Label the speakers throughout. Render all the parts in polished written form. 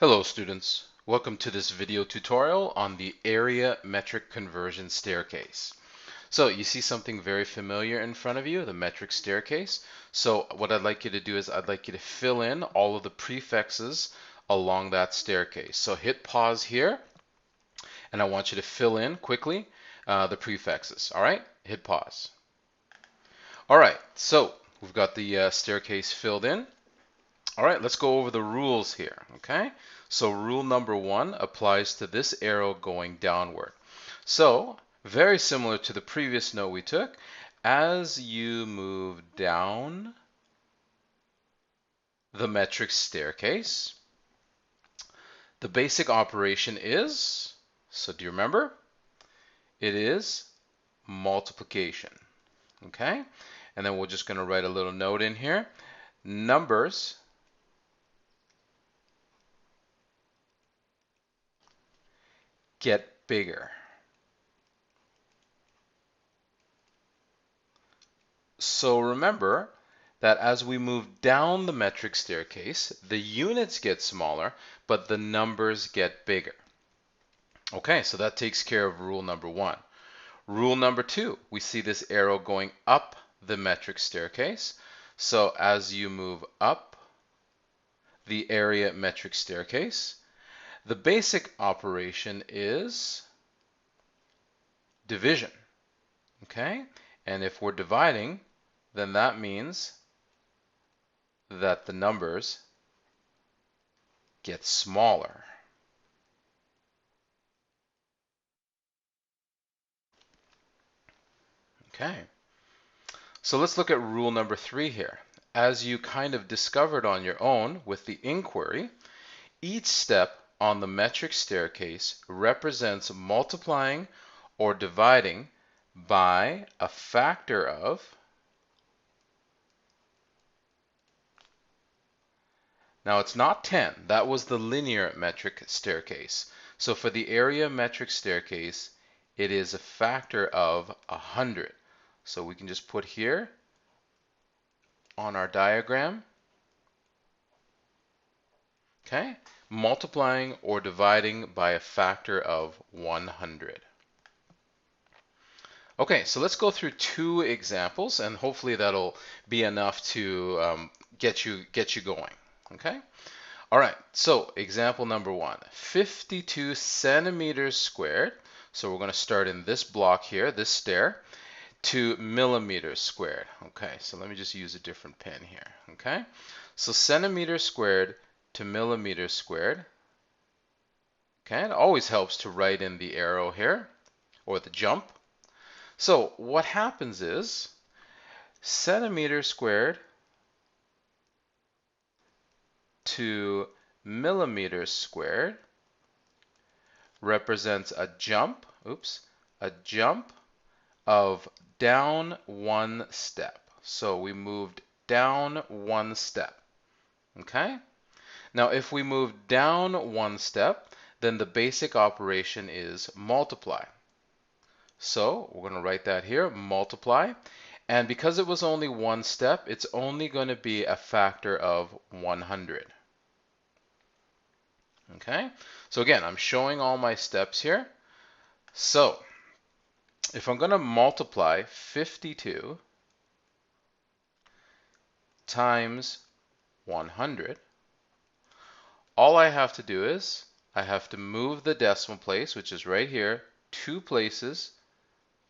Speaker 1: Hello students, welcome to this video tutorial on the area metric conversion staircase. So you see something very familiar in front of you, the metric staircase. So what I'd like you to do is I'd like you to fill in all of the prefixes along that staircase. So hit pause here and I want you to fill in quickly the prefixes. All right, hit pause. All right, so we've got the staircase filled in. All right, let's go over the rules here, okay? So rule number 1 applies to this arrow going downward. So very similar to the previous note we took, as you move down the metric staircase, the basic operation is, so do you remember? It is multiplication, okay? And then we're just going to write a little note in here. Numbers get bigger. So remember that as we move down the metric staircase, the units get smaller, but the numbers get bigger. Okay, so that takes care of rule number 1. Rule number 2, we see this arrow going up the metric staircase. So as you move up the area metric staircase, the basic operation is division. Okay, and if we're dividing, then that means that the numbers get smaller. Okay, so let's look at rule number 3 here. As you kind of discovered on your own with the inquiry, each step on the metric staircase represents multiplying or dividing by a factor of. Now it's not 10, that was the linear metric staircase. So for the area metric staircase, it is a factor of 100. So we can just put here on our diagram, okay, multiplying or dividing by a factor of 100. Okay, so let's go through 2 examples, and hopefully that'll be enough to get you going. Okay. All right. So example number 1, 52 centimeters squared. So we're going to start in this block here, this stair, to millimeters squared. Okay. So let me just use a different pen here. Okay. So centimeters squared to millimeters squared. Okay. It always helps to write in the arrow here or the jump. So what happens is centimeters squared to millimeters squared represents a jump, a jump of down 1 step. So we moved down 1 step. Okay? Now if we move down 1 step, then the basic operation is multiply. So we're going to write that here, multiply. And because it was only 1 step, it's only going to be a factor of 100. Okay, so again, I'm showing all my steps here. So if I'm going to multiply 52 times 100, all I have to do is I have to move the decimal place, which is right here, 2 places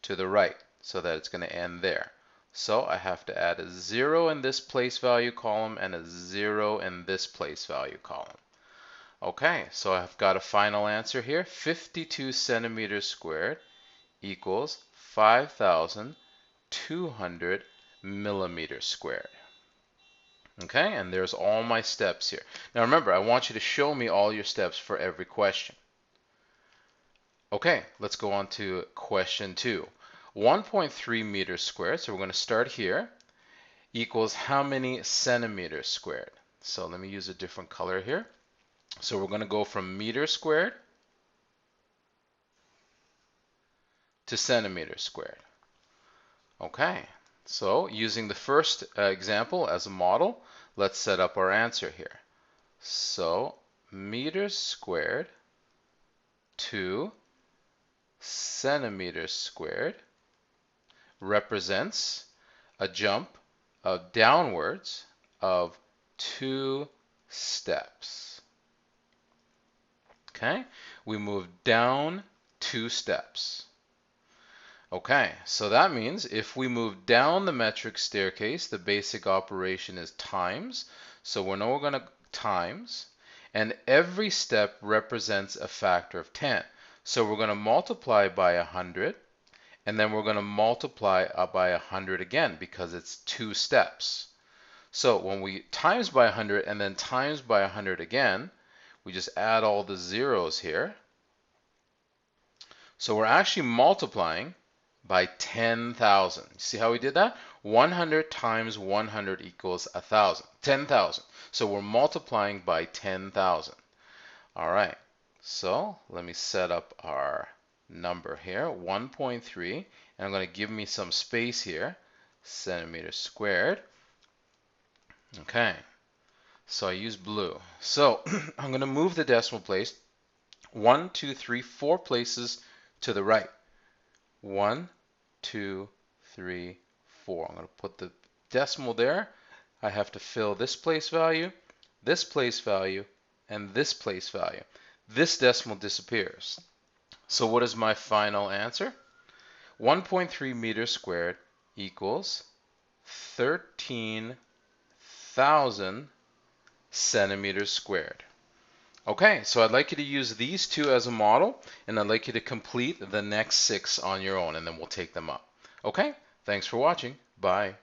Speaker 1: to the right so that it's going to end there. So I have to add a 0 in this place value column and a 0 in this place value column. Okay, so I've got a final answer here. 52 centimeters squared equals 5,200 millimeters squared. Okay, and there's all my steps here. Now remember, I want you to show me all your steps for every question. Okay, let's go on to question 2. 1.3 meters squared, so we're going to start here, equals how many centimeters squared? So let me use a different color here. So we're going to go from meters squared to centimeters squared. Okay, so using the first example as a model, let's set up our answer here. So meters squared to centimeters squared represents a jump of downwards of 2 steps. Okay, we move down 2 steps. Okay, so that means if we move down the metric staircase, the basic operation is times. So we know we're going to times, and every step represents a factor of 10. So we're going to multiply by 100, and then we're going to multiply by 100 again because it's 2 steps. So when we times by 100 and then times by 100 again, we just add all the zeros here. So we're actually multiplying by 10,000. See how we did that? 100 times 100 equals 1,000. 10,000. So we're multiplying by 10,000. All right. So let me set up our number here, 1.3, and I'm going to give me some space here, centimeters squared. Okay. So I use blue. So I'm going to move the decimal place 1, 2, 3, 4 places to the right. 1, 2, 3, 4. I'm going to put the decimal there. I have to fill this place value, and this place value. This decimal disappears. So what is my final answer? 1.3 meters squared equals 13,000 centimeters squared. Okay, so I'd like you to use these two as a model, and I'd like you to complete the next 6 on your own, and then we'll take them up. Okay, thanks for watching. Bye.